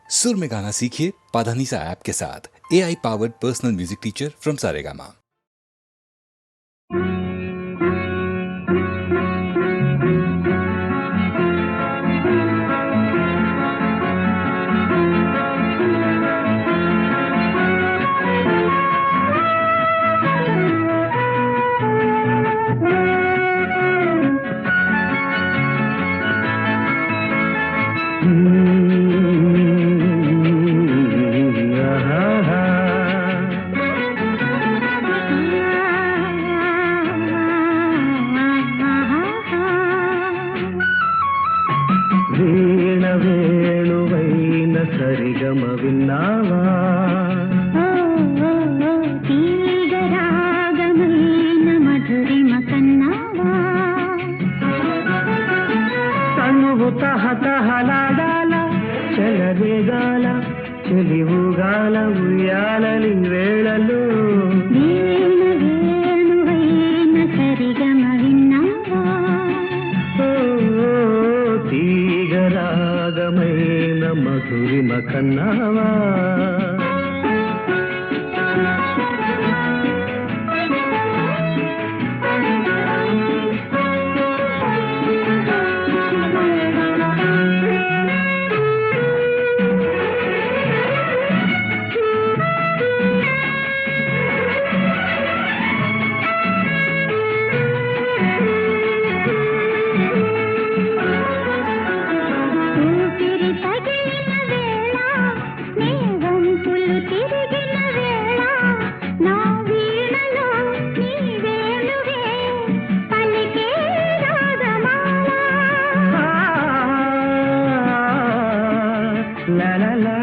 सुर में गाना सीखिए पाधानीसा ऐप के साथ। AI powered personal music teacher from Saregama. వీణ వేణువైన సరిగమ విన్నావా, తీగ రాగమైన మధురిమ కన్నావా, తనువు తహతహలాడాల చెలరేగాల చెలివుగాల ఉయ్యాలని వేళలో వీణ వేణువైన సరిగమ విన్నావా, తీగ రాగమైన మధురిమ కన్నావా. ఊపిరి తగిలిన వేళ, నీ వంపులు తిరిగిన వేళ, నా వీణలో నీ వేణువే పలికే రాగమాల. లలలా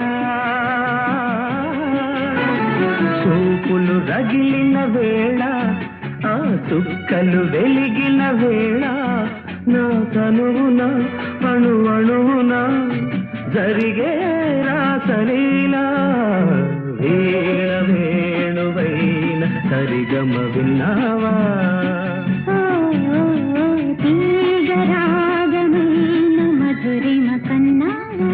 చూపులు రగిలిన వేళ, ఆ చుక్కలు వెలిగిన వేళ, నా తనువున అణు అణువున జరిగే రాసలీలా. వీణ వేణువైన సరిగమ విన్నావా, తీగ రాగమైన మధురిమ కన్నావా.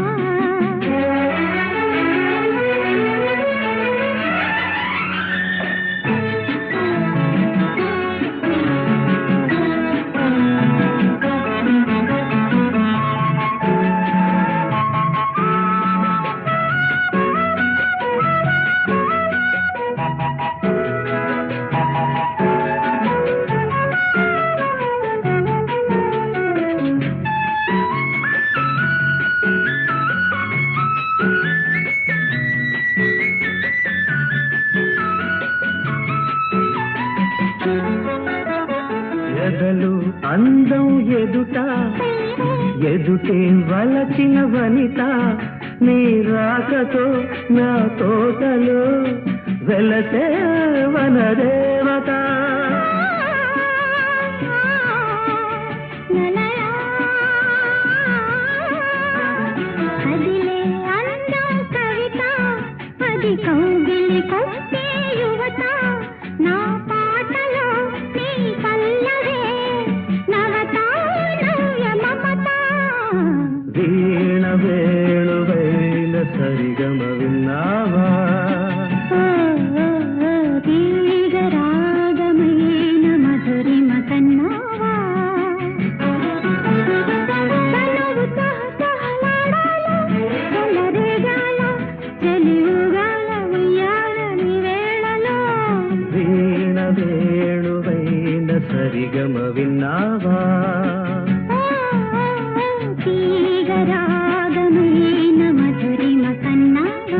ఎదలు అందం ఎదుట ఎదుటే వలచిన వనిత, నీ రాకతో నా తోటలో వెలసే వనదేవత. అదిలే అందం కవిత, అది కౌగిలి కొట్టే యువత, నా పాటలో నీ పల్లవే నవత నవ్య మమత. వీణ వేణువైన సరిగమ విన్నావా, తీగ రాగమైన మధురిమ కన్నావా. తనువు తహతహలాడాల చెలరేగాల చెలివుగాల ఉయ్యాలని వేళలో వీణ వేణువైన సరిగమ విన్నావా. తీగ రాగమైన మధురిమ కన్నావా.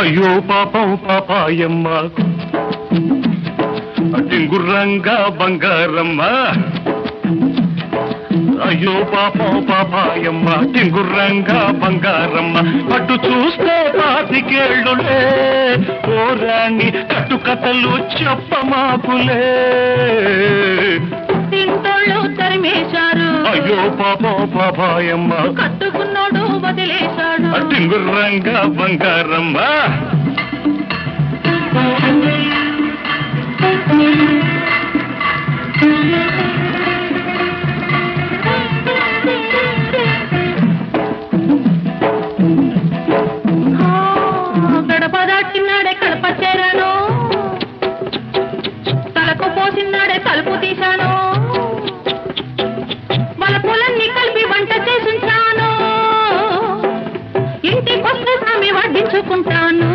అయ్యో పాపం పాపాయమ్మ టింగుర్రంగా బంగారమ్మ అయ్యో పాపం పాపాయమ్మ టింగుర్రంగా బంగారమ్మ పట్టు చూస్తే పాతికేళ్ళులే ఓ రాణి కట్టుకథలు చెప్పమాకులే తింటోళ్ళు తరిమేశారు అయ్యో పాపం పాపాయమ్మ కట్టుకున్నాడు వదిలేశాడు టింగుర్రంగా బంగారమ్మ గడప దాటినాడే కడప చేరాను తలకు పోసినాడే తలుపు తీశాను వలపులన్నీ కలిపి వంట చేసుంటాను ఇంటికొస్తే స్వామి వడ్డించుకుంటాను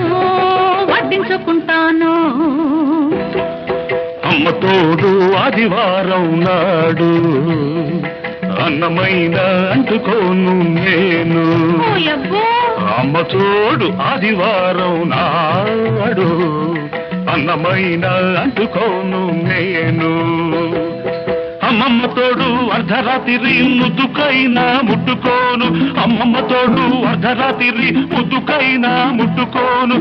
అమ్మ తోడు ఆదివారం నాడు అన్నమైన అంటుకోను నేను అమ్మ తోడు ఆదివారం నాడు అన్నమైన అంటుకోను నేను అమ్మమ్మ తోడు అర్ధరాత్రి ముద్దుకైనా ముట్టుకోను అమ్మమ్మ తోడు అర్ధరాత్రి ముద్దుకైనా ముట్టుకోను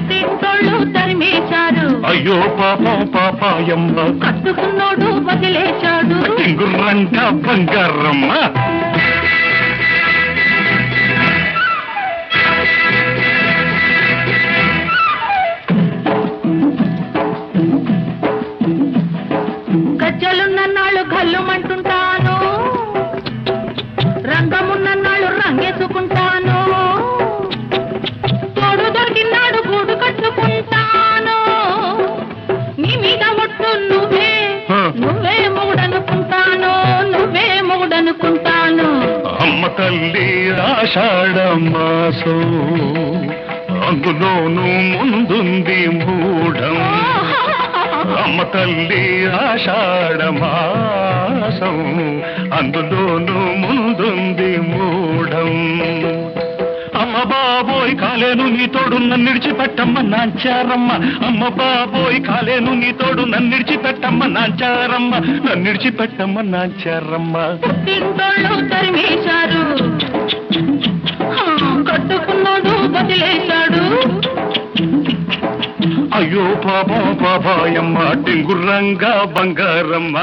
తింటోళ్ళు తరిమేశారు అయ్యో పాపం పాపాయమ్మ కట్టుకున్నాడు వదిలేశాడు టింగుర్రంట బంగారమ్మ గజ్జలున్నన్నాళ్ళు గల్లుమంటుంటాను రంగమున్నన్నాళ్ళు రంగేసుకుంటాను తోడు దొరికినాడు గూడు కట్టుకుంటాను నీ మీద ఒట్టు నువ్వే మొగుడనుకుంటాను అమ్మ తల్లి ఆషాఢ మాసం అందులోనూ ముందుంది మూఢం అమ్మ తల్లి ఆషాఢ మాసం అందులోనూ ముందుంది మూఢం అమ్మ బాబోయ్ కాలేను నీ తోడు నన్ను విడిచిపెట్టమ్మ నాంచారమ్మ అమ్మ బాబోయ్ కాలేను నీ తోడు నన్ను విడిచిపెట్టమ్మ నాంచారమ్మ తింటోళ్ళు తరిమేశారు కట్టుకున్నాడు వదిలేశాడు అయ్యో పాపం పాపాయమ్మ టింగుర్రంగా బంగారమ్మ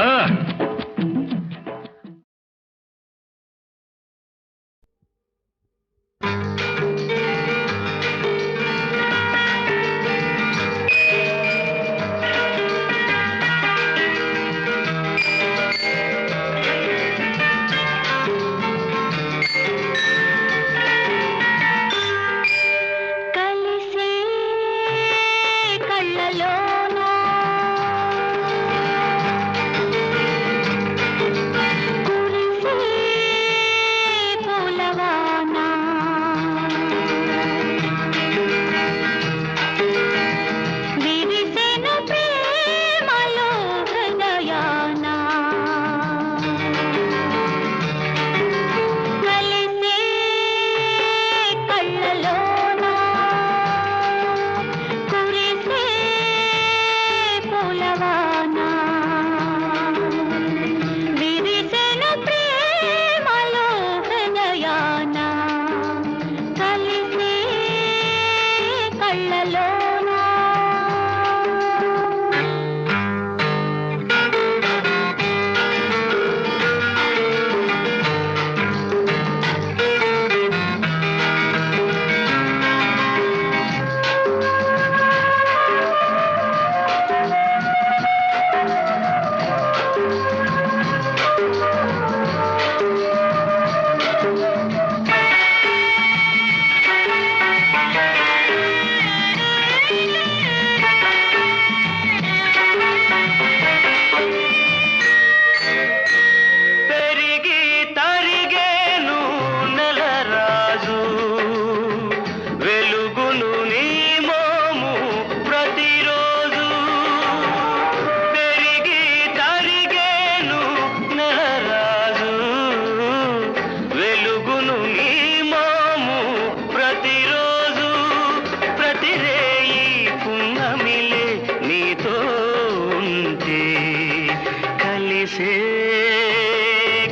మెరిసే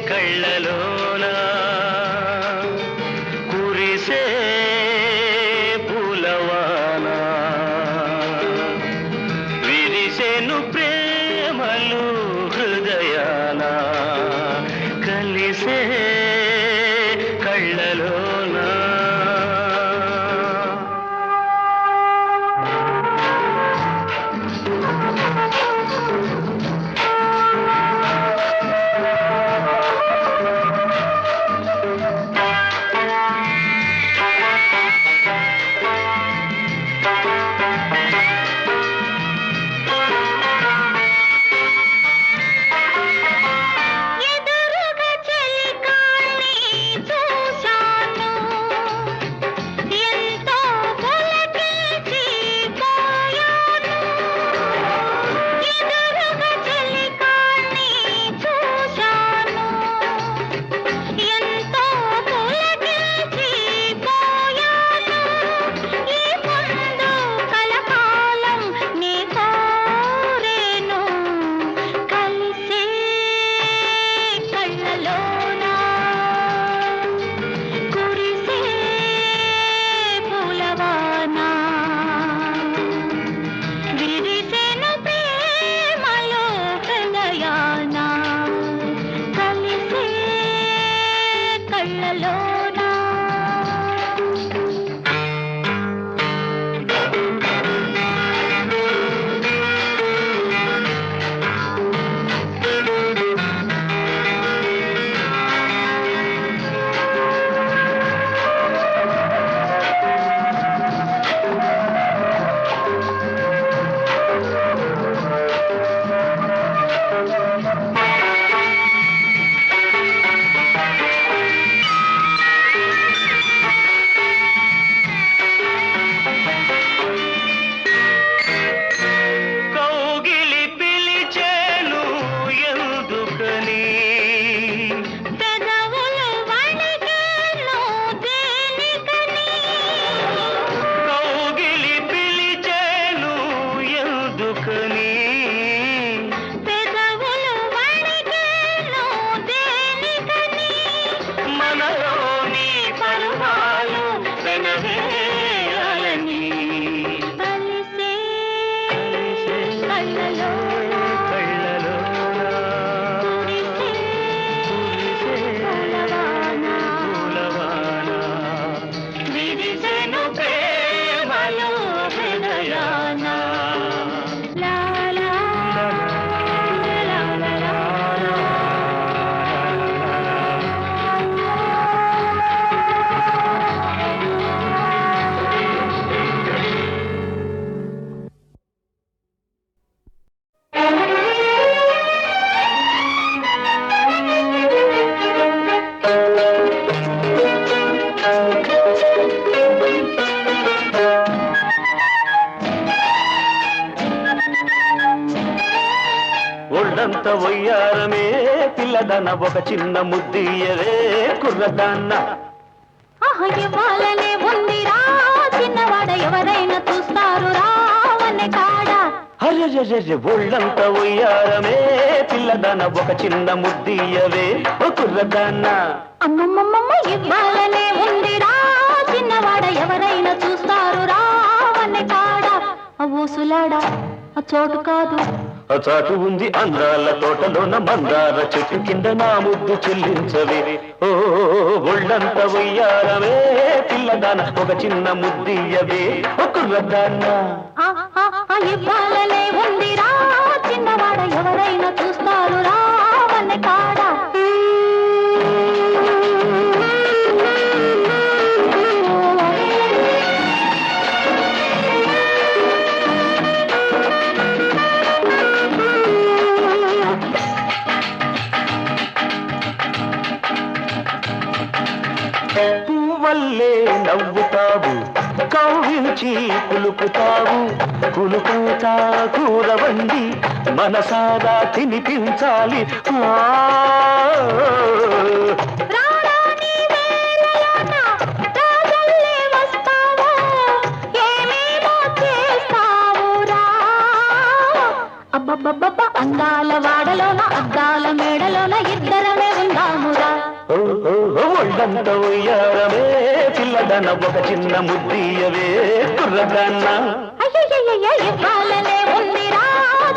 కళ్ళలోన కురిసే పూలవాన విరిసెను ప్రేమలు హృదయాన కలిసే కళ్ళలోన ఒళ్ళంత వయ్యారమే పిల్లదన ఒక చిన్న ముద్దియవే కుర్రదాన్న ఇవ్వాలనే ఉందిరా చిన్నవాడ ఎవరైనా చూస్తారు రావనే కాడ అరెరెరె ఒళ్ళంత వయ్యారమే పిల్లదన ఒక చిన్న ముద్దియవే కుర్రదాన్న అమ్మమ్మమ్మ ఇవ్వాలనే ఉందిరా చిన్నవాడ ఎవరైనా చూస్తారు రావనే కాడ ఊసులాడా చోటు కాదు చాటు ఉంది అందాల తోటలోన మందార చెట్టు కింద నా ముద్దు చెల్లించవే ఓ ఒళ్ళంత వయ్యారమే పిల్లదాన ఒక చిన్న ముద్దియవే కుర్రదాన్న ఇవ్వాలనే ఉందిరా చిన్నవాడ ఎవరైనా చూస్తారు రావనే కాడ పువ్వల్లే నవ్వుతావు కవ్వించి కులుకుతావు కులుకుతా కూరవండి మనసారా తినిపించాలి అబ్బబ్బబ్బ అందాల వాడలోన అద్దాల మేడలోన ఇద్దరమే ఉందామురా. ఒళ్ళంత ఉయ్యారమే పిల్లదన ఒక చిన్న ముద్దీయవే కుర్రదాన్న. అయ్యయ్యయ్య ఇవ్వాలనే ఉందిరా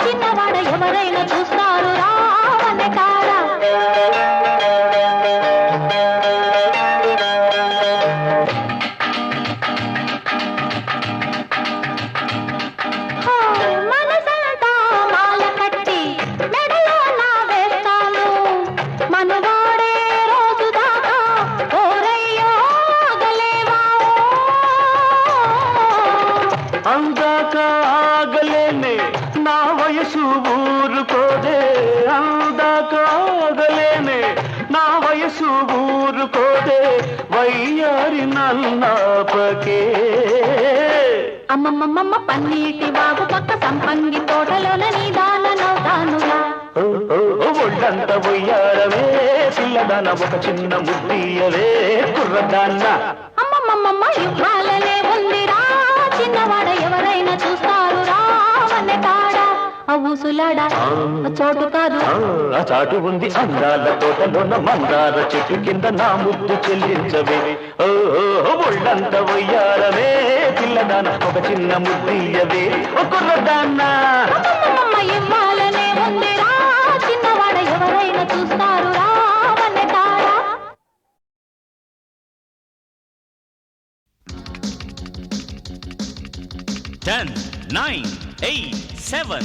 చిన్నవాడ ఎవరైనా చూస్తారు రావనే కాడ. మనసంతా మాల కట్టి మెడలో నా వేస్తాను మనవాడే రోజు దాకా ఓరయ్యో ఆగలేవా. అందాక ఆగలేనే నా వయసు ఊరుకోదే. అందాక ఆగలేనే నా వయసు ఊరుకోదే. వయ్యారి నల్లాపకే అమ్మమ్మమ్మ పన్నీటి వాగు పక్క సంపంగి తోటలోన నీదాన నవ్వుతానురా. ఒళ్ళంత ఉయ్యారమే పిల్లదాన ఒక చిన్న ముద్దీయవే కుర్రదాన్న. అమ్మమ్మమ్మ ఇవ్వాలనే ఉందిరా చిన్నవాడ ఎవరైనా చూస్తారు రావనే కాడ. ఊసులాడా చోటు కాదు ఆ చాటు ఉంది అందాల తోటలోన మందార చెట్టు కింద నా ముద్దు చెల్లించవే. ఒళ్ళంత ఉయ్యారమే పిల్లదాన ఒక చిన్న ముద్దీయవే కుర్రదాన్న. అమ్మమ్మమ్మ ఇవ్వాలనే ఉందిరా చిన్నవాడ ఎవరైనా చూస్తారు రావనే కాడ. 10, 9, 8, 7,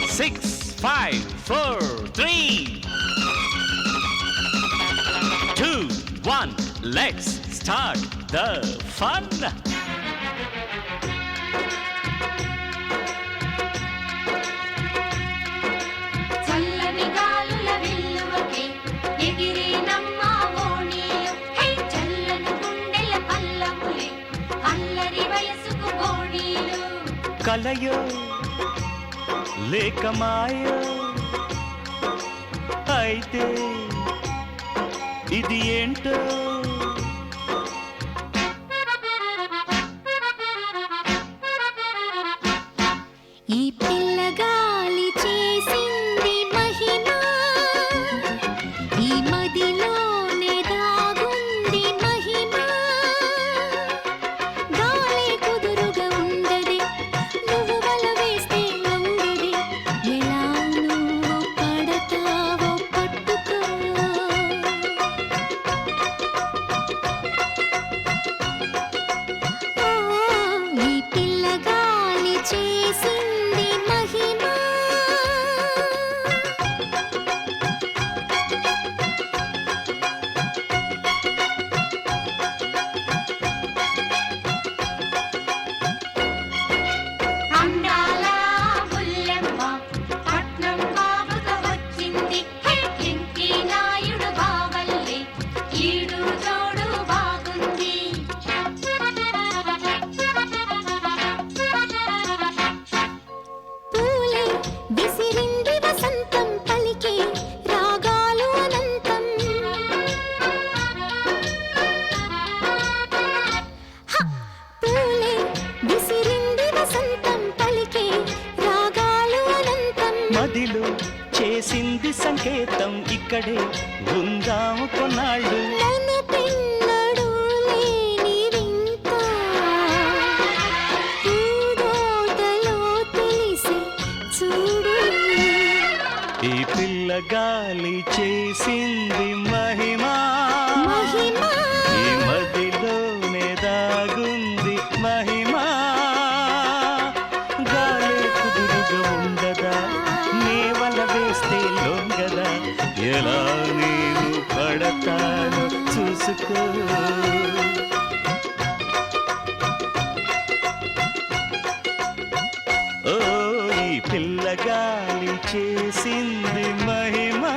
6, 5, 4, 3, 2, 1. Let's start the fun. చల్లని గాలుల వెల్లువకే ఎగిరి నమ్మా ఓణీలు. హే చల్లని గుండెల పల్లములే అల్లరి వయసుకు ఓణీలు. కలయో లేక మాయో అయితే ఇది ఏంటో. ఈ పిల్లగాలి చేసింది మహిమ ఈ మదిలోనే దాగుంది మహిమ. గాలి కుదురుగా ఉండది నువ్వు వల వేస్తే ఉండది ఎలా నువ్వు పడతావో పట్టుకో. ఈ పిల్లగాలి చేసింది మహిమ. అందాల బుల్లెమ్మ పట్నం బాబుగా వచ్చింది. ఇంటి నాయుడు బావల్లే ఈడు జోడు బాగుంది. పూలే విసిరింది వసంతం పలికే రాగాలు అనంతం. పూలే విసిరింది వసంతం పలికే రాగాలు అనంతం. మదిలో చేసింది సంకేతం ఇక్కడే ఉందాము కొన్నాళ్ళు. నన్ను పిన్నడు లేని వింత పూదోటలో తెలిసి చూడు. ఈ పిల్లగాలి చేసింది మహిమా మహిమా ఈ మదిలోనే దాగుంది మహిమా. గాలి కుదురుగా ఉండదా నీ వల వేస్తే లొంగదా ఎలా నేను పడతాను చూసుకో. ఓ ఈ పిల్లగాలి చేసింది మహిమా.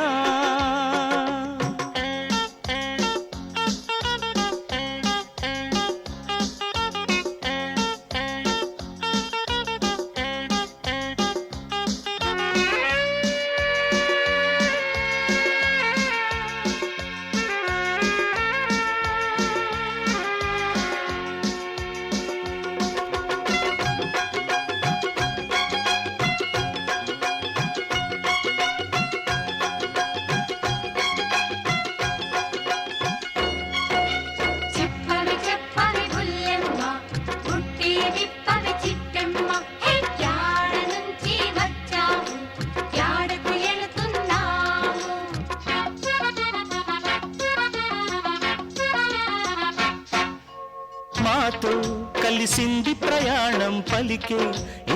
కలిసింది ప్రయాణం పలికే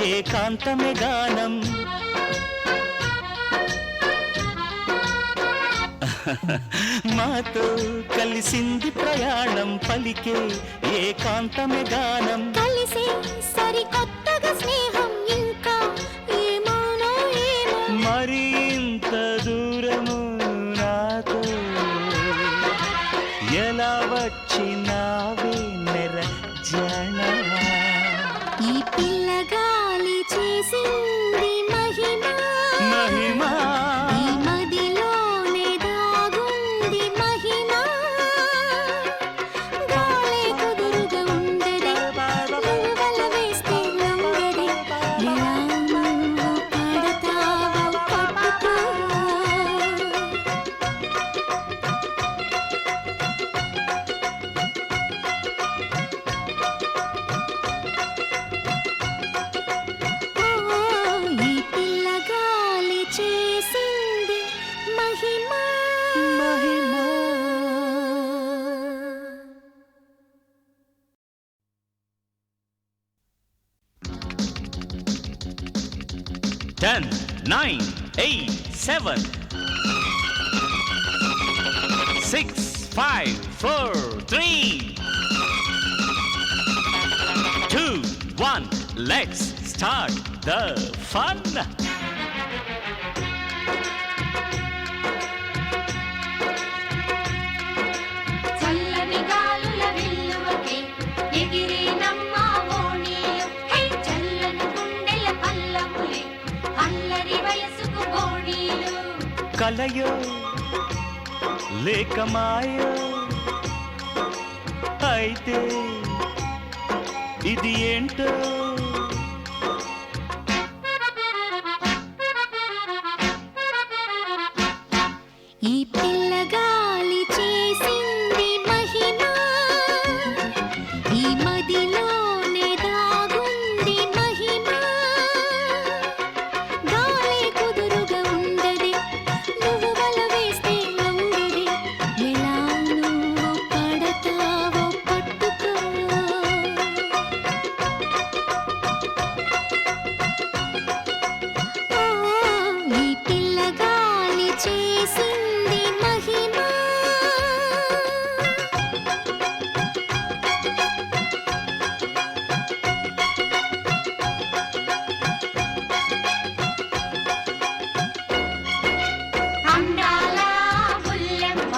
ఏకాంతమే గానం మాతో కలిసింది ప్రయాణం పలికే ఏకాంతమే గానం కలిసి సరికొత్తగా స్నేహం ఇంకా ఏమోనో ఏమో మరి ఇంత దూరము నాతో ఎలా వచ్చినావే నెర జనా ఈ పిల్లగాలి చేసింది మహిమ మహిమా ఈ మదిలోనే దాగుంది మహిమ గాలే కుదురుగా ఉండదే నువ్వల వేస్తే లొంగదే ఎలా నువ్వు పడతావో పట్టుకో ఈ పిల్లగాలి చేసింది మహిమ మహిమ 10, 9, 8, 7, 6, 5, 4, 3, 2, 1. Let's start the fun. చల్లని గాలుల విల్లువకే ఎగిరినమ్మా ఓణీలు హే చల్లని గుండెల పల్లములే అల్లరి వయసుకు బోణీలు కలయో లేక మాయో అయితే ఇది ఏంటో ఈ పిల్లగాలి చేసింది మహిమ ఈ మదిలోనే దాగుంది మహిమ గాలే కుదురుగా ఉండదే నువ్వు వల వేస్తే లొంగదే ఎలా నువ్వు పడతావో పట్టుకో ఈ పిల్లగాలి చేసింది మహిమ అందాల బుల్లెమ్మ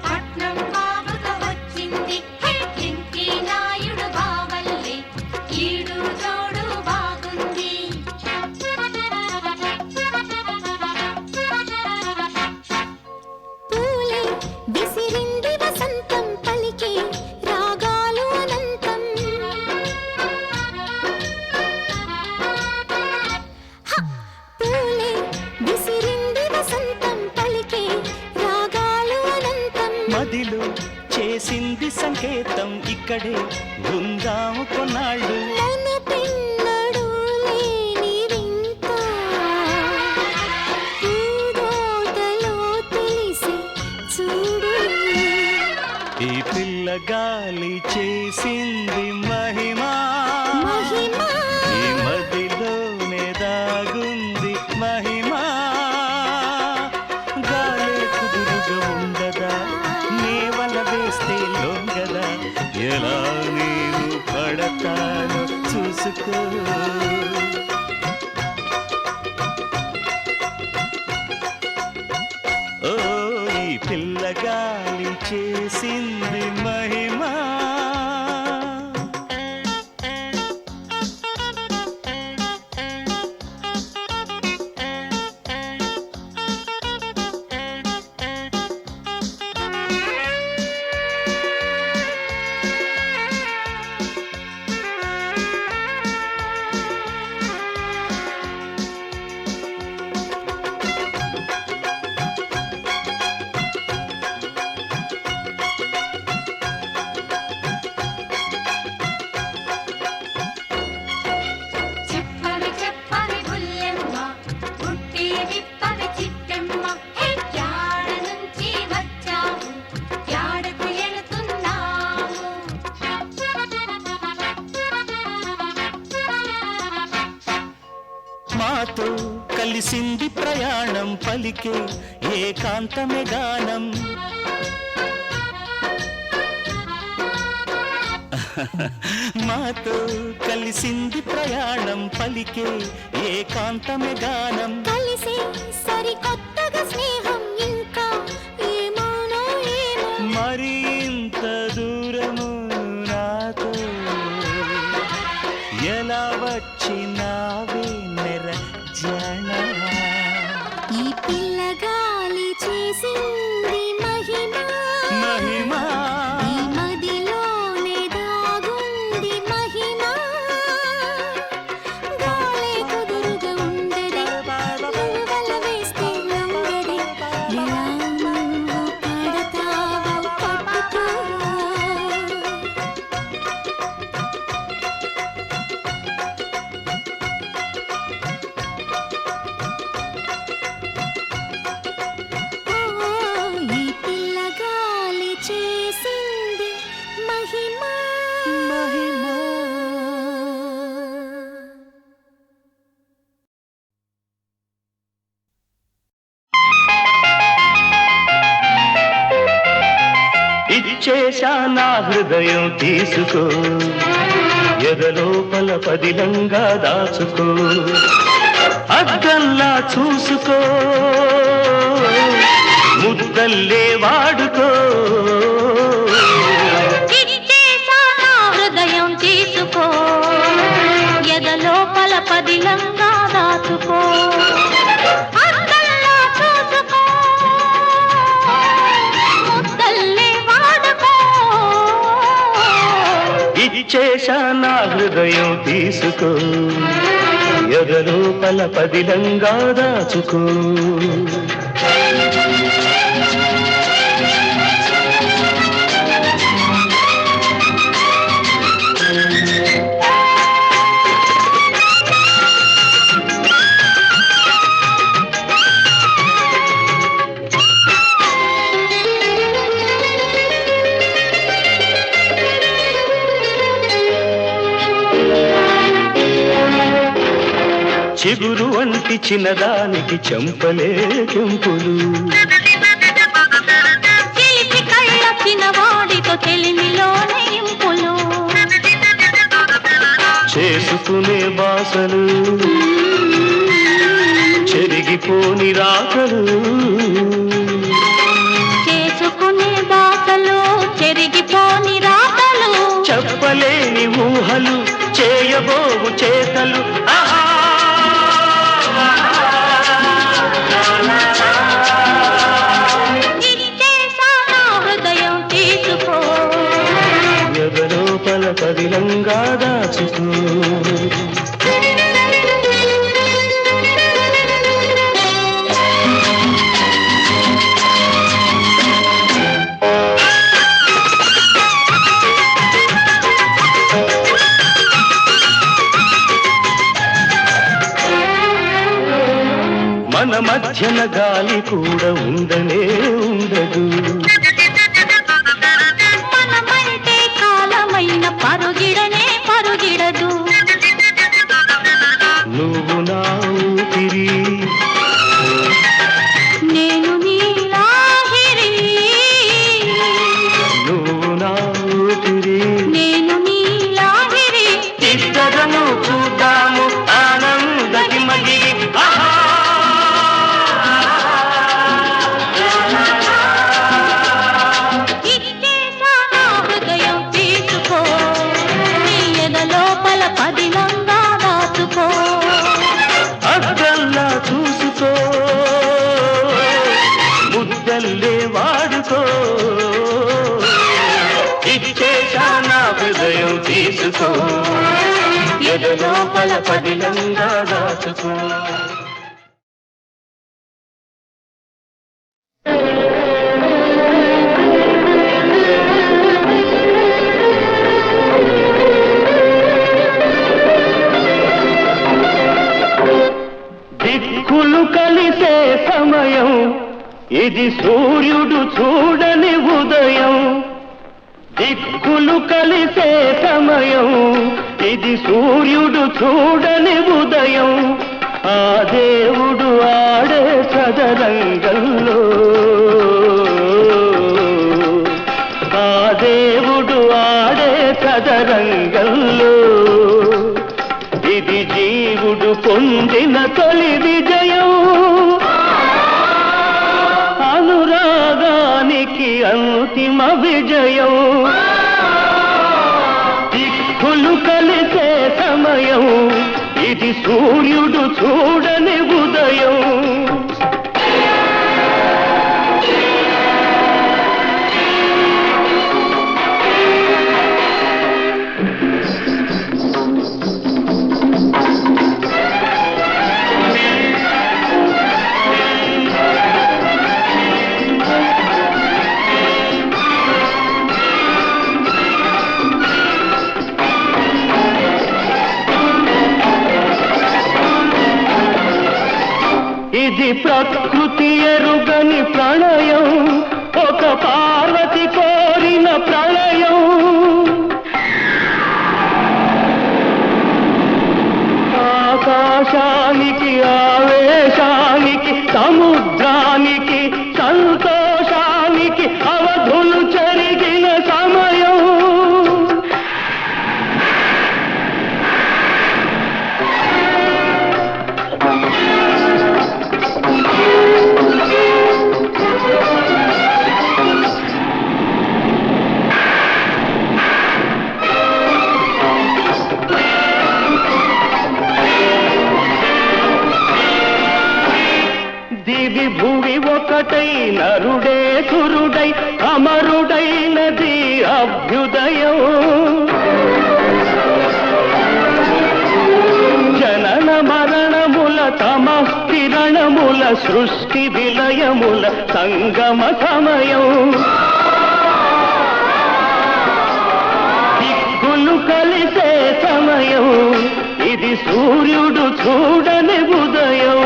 పట్నం బాబుగా వచ్చింది హే కింకి నాయుడు బావల్లే ఈడు జోడు బాగుంది పూలే విసిరింది వసంతం పలికే రాగాలు అనంతం పూలే విసిరింది వసంతం పలికే రాగాలు అనంతం మదిలో చేసింది సంకేతం ఇక్కడే ఉందాము కొన్నాళ్ళు నన్ను పిన్నడు లేని వింత పూదోటలో తెలిసి చూడు ఈ పిల్ల గాలి చేసింది మహిమా మహిమ ఈ మదిలోనే దాగుంది మహిమా గాలి కుదురుగా ఉండదా నేవల వేస్తే లొంగదా ఎలా నేను పడతాను చూసుకో ఓ ఈ పిల్లగాలి చేసింది మహిమా కలిసింది ప్రయాణం పలికే ఏకాంతమే గానం మాతో కలిసింది ప్రయాణం పలికే ఏకాంతమే గానం కలిసే సరికొత్తగా స్నేహం ఇంకా ఏమోనో ఏమో మరి ఇంత దూరము నాతో ఎలా వచ్చినావే నెర జన ఈ పిల్లగాలి చేసింది మహిమ మహిమా ఈ మదిలోనే దాగుంది మహిమ గాలే కుదురుగా ఉండదే వల వేస్తే లొంగదే ఎలా నువ్వు పడతావో పట్టుకో ఈ పిల్లగాలి చేసింది మహిమ మహిమ ఇచ్చేశా నా హృదయం తీసుకో ఎదలోపల పదిలంగా దాచుకో అద్దంలా చూసుకో ముద్దల్లే వాడుకో ఇచ్చేశా నా హృదయం తీసుకో ఎదలోపల పదిలంగా దాచుకో అద్దంలా చూసుకో ముద్దల్లే వాడుకో ఇచ్చేశా నా హృదయం తీసుకో ఎదలోపల పదిలంగా దాచుకో చిగురు వంటి చిన్నదానికి చెంపలే కెంపులు చిలిపి కళ్ళ చిన్నవాడితో చెలిమిలోనే ఇంపులు చేసుకునే బాసలు చెరిగిపోని రాకలు చేసుకునే బాసలు చెరిగిపోని రాతలు చెప్పలేని ఊహలు చేయబోవు చేతలు ఆహా ఇచ్చేశా నా హృదయం తీసుకో ఎదలోపల పదిలంగా దాచుకో మన మధ్యన గాలి కూడా ఉండనే ఉండదు మనమంటే కాలమైన పరుగిడనే పరుగిడదు నువ్వు నా ఊపిరి నేను నీలాహిరి నువ్వు నా ఊపిరి నేను నీలాహిరి ఇద్దరము చూద్దాము ఆనందకి మగిరి ఆహా ఇచ్చేశా నా హృదయం తీసుకో నీ ఎదలోపల పదిలంగా దాచుకో అద్దంలా చూసుకో ముద్దల్లే వాడుకో ఇచ్చేశా నా హృదయం తీసుకో ఎదలోపల పదిలంగా దాచుకో దిక్కులు కలిసే సమయం ఇది సూర్యుడు చూడని ఉదయం దిక్కులు కలిసే సమయం ఇది సూర్యుడు చూడని ఉదయం ఆ దేవుడు చదరంగంలో ఆ దేవుడు ఆడే చదరంగంలో ఇది జీవుడు పొందిన తొలి విజయం అనురాగానికి అంతిమ విజయం దిక్కులు కలిసే సమయం ఇది సూర్యుడు చూడని ఉదయం ఇది ప్రకృతి ఎరుగని ప్రణయం ఒక పార్వతి కోరిన ప్రళయం ఆకాశానికి ఆవేశానికి సముద్రానికి సంతోషానికి అవధులు చెరిగిన సమయం దివి భూమి ఒకటై నరుడే సురుడై అమరుడైనది అభ్యుదయం జనన మరణముల తమస్తిరణముల సృష్టి విలయముల సంగమ సమయం దిక్కులు కలిసే సమయం ఇది సూర్యుడు చూడని ఉదయం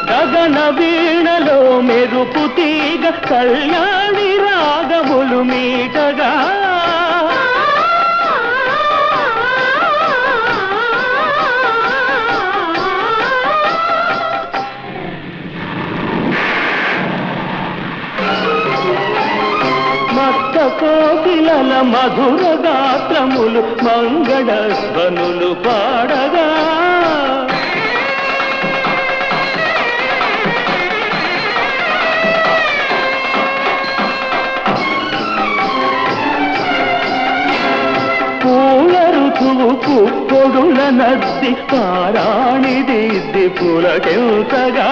గగన వీణలో మెరుపు తీగ కళ్యాణి రాగములు మీటగా మత్త కోకిలల మధుర గాత్రములు మంగళ ధ్వనులు పాడగా పొడుల నద్ది పారాణిది పులకెంతగా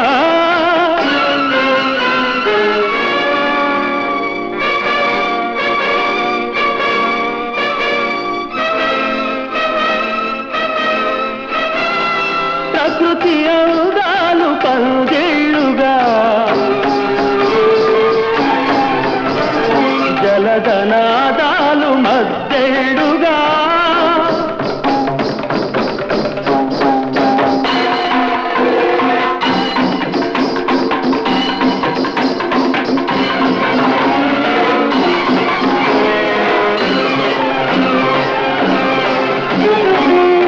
ప్రకృతి అందాలు పందిళ్ళుగా జలధనాదాలు మద్దెళ్ళుగా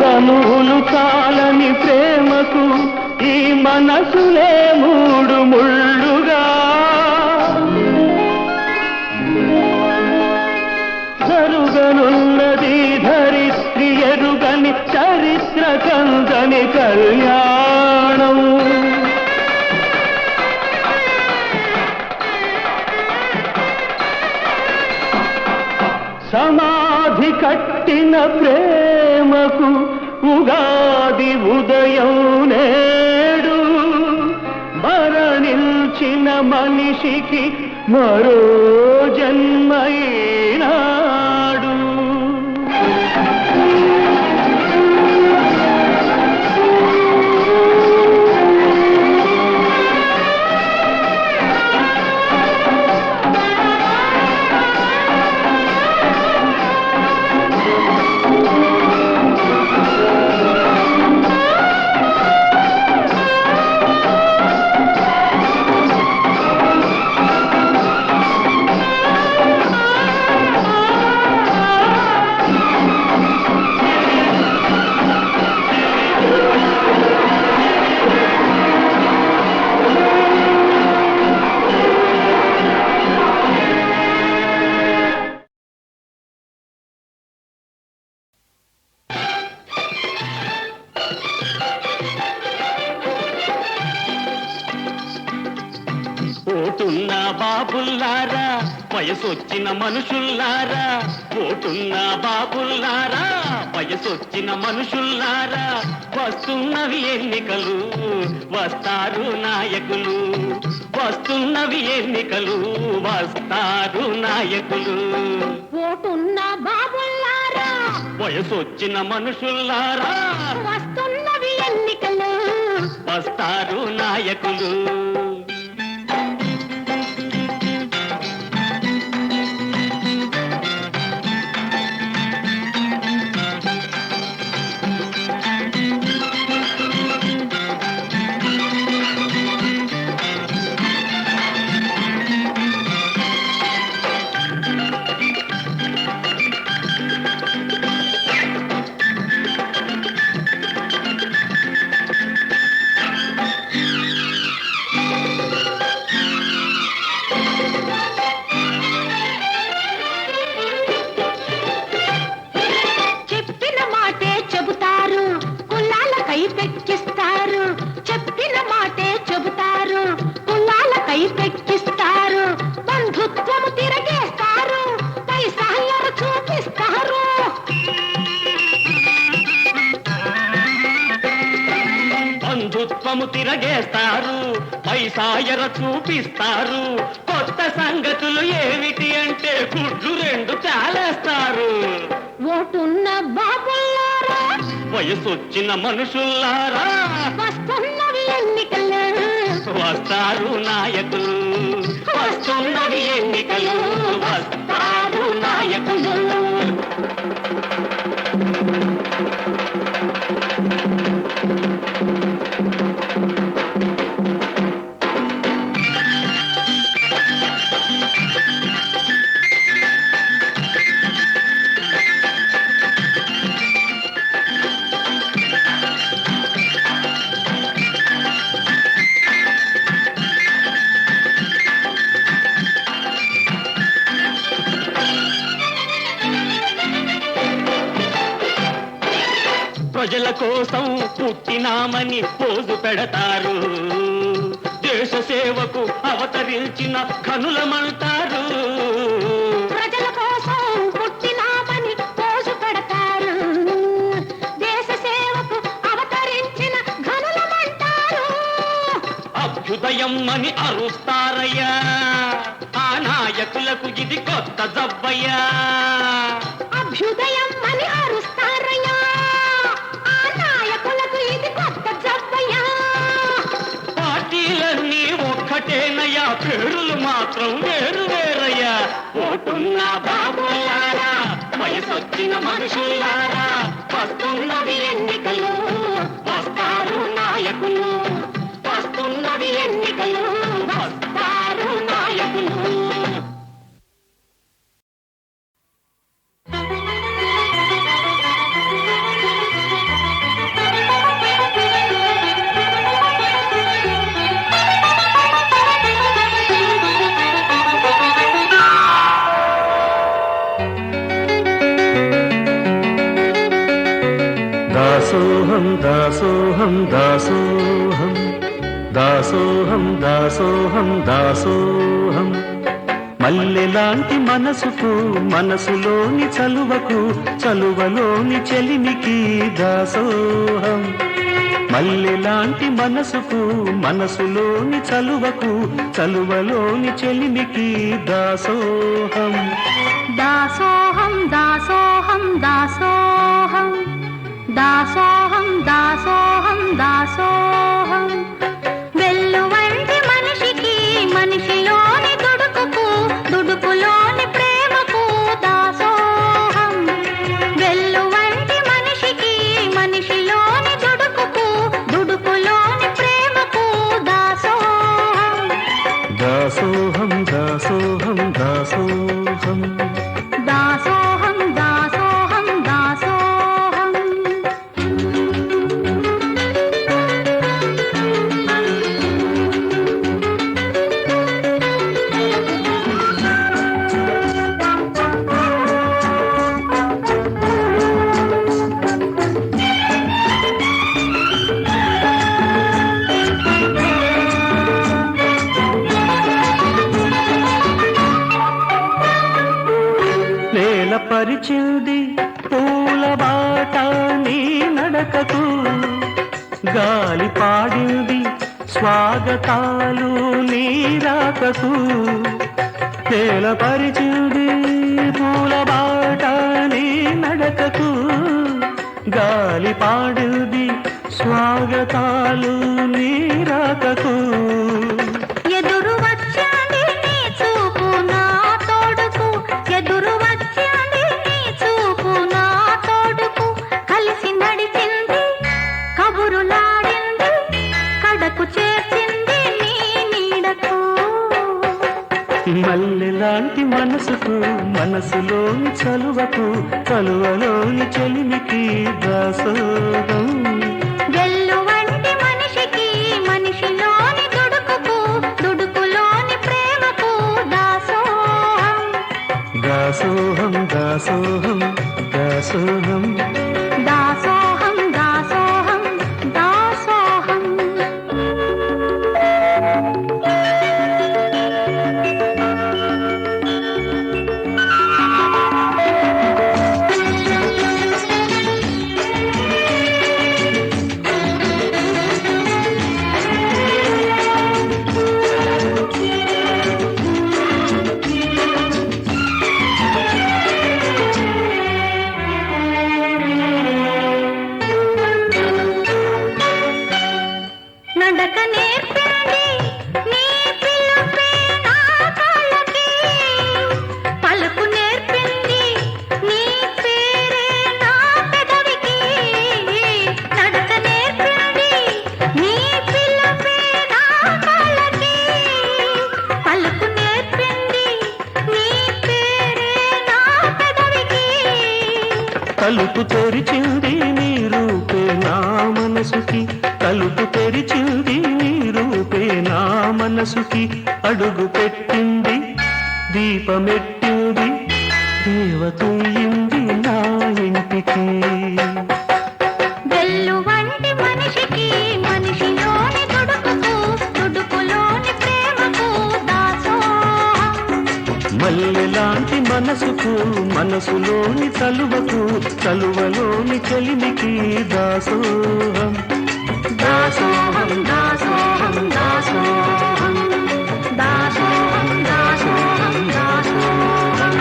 తనువులు చాలని ప్రేమకు ఈ మనసులే మూడు ముళ్ళుగా జరుగనున్నది ధరిత్రి ఎరుగని చరిత్ర కందని కళ్యాణం సమాధి కట్టిన ప్రేమకు ఉగాది ఉదయం నేడు మరణించిన మనిషికి మరో జన్మైనాడు ఓటున్న బాబుల్లారా వయసొచ్చిన మనుషుల్లారా, ఓటున్న బాబుల్లారా వయసొచ్చిన మనుషుల్లారా, వస్తున్నవి ఎన్నికలు వస్తారు నాయకులు, వస్తున్నవి ఎన్నికలు వస్తారు నాయకులు. ఓటున్న బాబుల్లారా వయసొచ్చిన మనుషుల్లారా వస్తున్నవి ఎన్నికలు వస్తారు నాయకులు. చెప్పిన మాటే చెబుతారు కులాలకై పెక్కిస్తారు, చెప్పిన మాటే చెబుతారు కులాలకై పెక్కిస్తారు, బంధుత్వము తిరగేస్తారు పైసాయరు చూపిస్తారు. బంధుత్వము తిరగేస్తారు పైసాయర చూపిస్తారు, కొత్త సంగతులు ఏమిటి అంటే గుడ్లు రెండు చాలేస్తారు. ఓటున్న బాబుల్లారా వయసొచ్చిన మనుషుల్లారా వస్తున్నవి ఎన్నికలు వస్తారు నాయకులు, వస్తున్నవి ఎన్నికలు వస్తారు నాయకులు. ప్రజల కోసం పుట్టినామని పోజు పెడతారు, దేశ సేవకు అవతరించిన ఘనులమంటారు. ప్రజల కోసం పుట్టినామని పోజు పెడతారు, దేశ సేవకు అవతరించిన ఘనులమంటారు. అభ్యుదయం అని అరుస్తారయ్యా ఆ నాయకులకు ఇది కొత్త జబ్బయ్యా. అభ్యుదయం అని అరుస్తారయ్యా ఆ నాయకులకు ఇది కొత్త జబ్బయ్యా. పార్టీలన్నీ ఒక్కటేనయ్యా, పేరులు మాత్రం వేరు వేరయ్యా. ఓటున్న బాబులారా వయసొచ్చిన మనుషులారా వస్తున్నవి ఎన్నికలు వస్తారు నాయకులు, వస్తున్నవి ఎన్నికలు వస్తారు నాయకులు. దాసోహం దాసోహం దాసోహం దాసోహం దాసోహం దాసోహం, మల్లెలాంటి మనసుకు మనసులోని చలువకు చలువలోని చెలిమికి దాసోహం. మల్లెలాంటి మనసుకు మనసులోని చలువకు చలువలోని చెలిమికి దాసోహం. దాసోహం దాసోహం దాసోహం దాసోహం దాసోహం దాసోహం, వెల్లువంటి మనిషికి మనిషిలోని దుడుకుకు దుడుకులోని ప్రేమకు దాసోహం, వెల్లువంటి మనిషికి మనిషిలోని దుడుకుకు దుడుకులోని ప్రేమకు దాసోహం. దాసోహం దాసోహం దాసోహం దాసోహం దాసోహం దాసోహం. పరిచింది పూల బాట నీ నడకకు గాలి పాడింది స్వాగతాలు నీ రాకకు పరిచింది పూల బాట నీ నడకకు గాలి పాడింది స్వాగతాలు నీ రాకకు ఎదురు వచ్చాంది నీ చూపు నా తోడుకు ఎదురు వచ్చాంది నీ చూపు నా తోడుకు కలిసి నడిచింది కబురులాడింది కడకు చేర్చింది నీ నీడకు మల్లెలాంటి మనసుకు మనసులోని చలువకు చలువలోని చెలిమికి దాసోహం వెల్లువంటి మనిషికి మనిషిలోని దుడుకుకు దుడుకులోని ప్రేమకు దాసోహం దాసోహం దాసోహం దాసోహం దాసోహం దాసోహం దాసోహం నడక నేర్పింది నీ పిలుపే నా కాళ్ళకి పలుకు నేర్పింది నీ పేరే నా పెదవికి నడక నేర్పింది నీ పిలుపే నా కాళ్ళకి పలుకు నేర్పింది నీ పేరే నా పెదవికి తలుపు తెరిచింది నీ రూపే నా మనసుకి తలుపు తెరిచింది నీ రూపే నా మనసుకి అడుగు పెట్టింది దీపమెట్టింది దేవతూయింది నా ఇంటికి వెల్లువంటి మనిషికి మనిషిలోని దుడుకుకు దుడుకులోని ప్రేమకు దాసోహం మల్లెలాంటి మనసుకు మనసులోని చలువకు చలువలోని చెలిమికి దాసోహం దాసోహం దాసోహం దాసోహం దాసోహం దాసోహం దాసోహం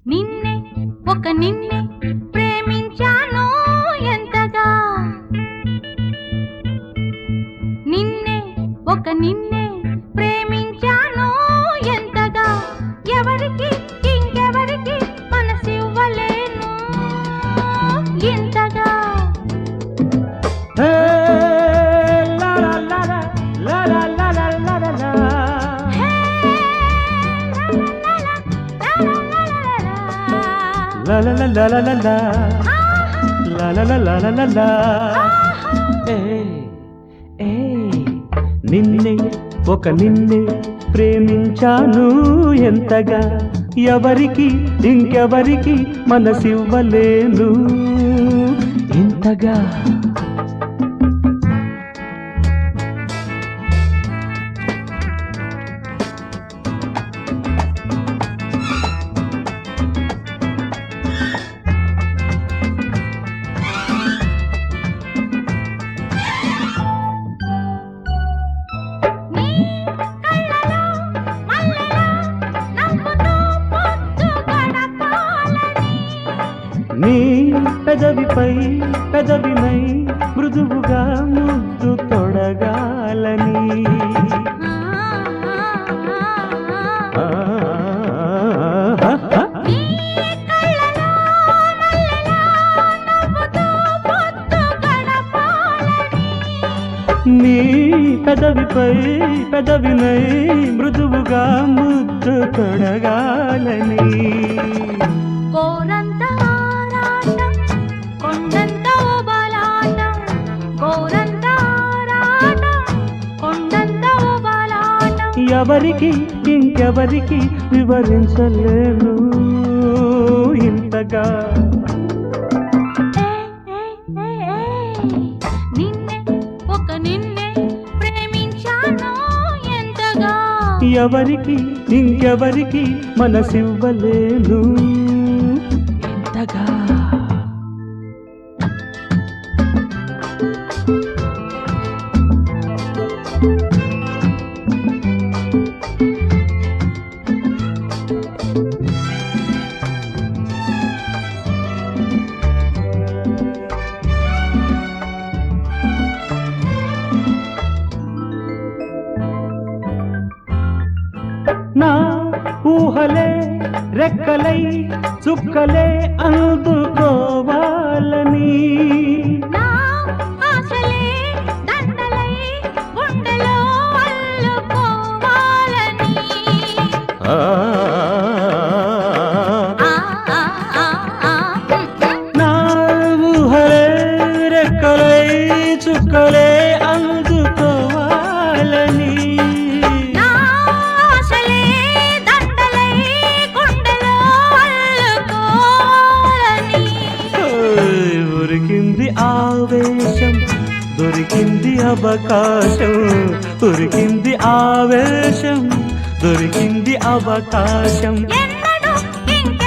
నిన్నే ఒక నిన్నే ప్రేమించాను ఎంతగా నిన్నే ఒక నిన్నే ప్రేమించాను ఎంతగా ఎవరికి ఇంకెవరికి మనసివ్వలేను ఇంతగా La la la la la la la la la la la la la la నిన్నే ఒక నిన్నే ప్రేమించాను ఎంతగా ఎవరికి ఇంకెవరికి మనసివ్వలేను ఇంతగా నీ పెదవిపై పెదవినై మృదువుగా ముద్దు తొడగాలని నీ పెదవిపై పెదవినై మృదువుగా ముద్దు తొడగాలని గోరంత ఆరాటం కొండంత ఓబలాటం గోరంత ఆరాటం కొండంత ఓబలాటం ఎవరికి ఇంకెవరికి వివరించలేను ఇంతగా నిన్నే ఒక నిన్నే ప్రేమించాను ఎంతగా ఎవరికి ఇంకెవరికి మనసివ్వలేను ఎంతగా నా ఊహలే రెక్కలై చుక్కలే అందుకోవాలని నా ఆశలే దండలై గుండెలో అల్లుకోవాలని ఆ, ఆ ఆ ఆ ఆ నా ఊహలే రెక్కలై చుక్కలే అందుకోవాలని నా ఆశలే దండలై గుండెలో అల్లుకోవాలని ఉరికింది ఆవేశం దొరికింది అవకాశం ఉరికింది ఆవేశం దొరికింది అవకాశం ఎన్నడూ ఇంకెన్నడూ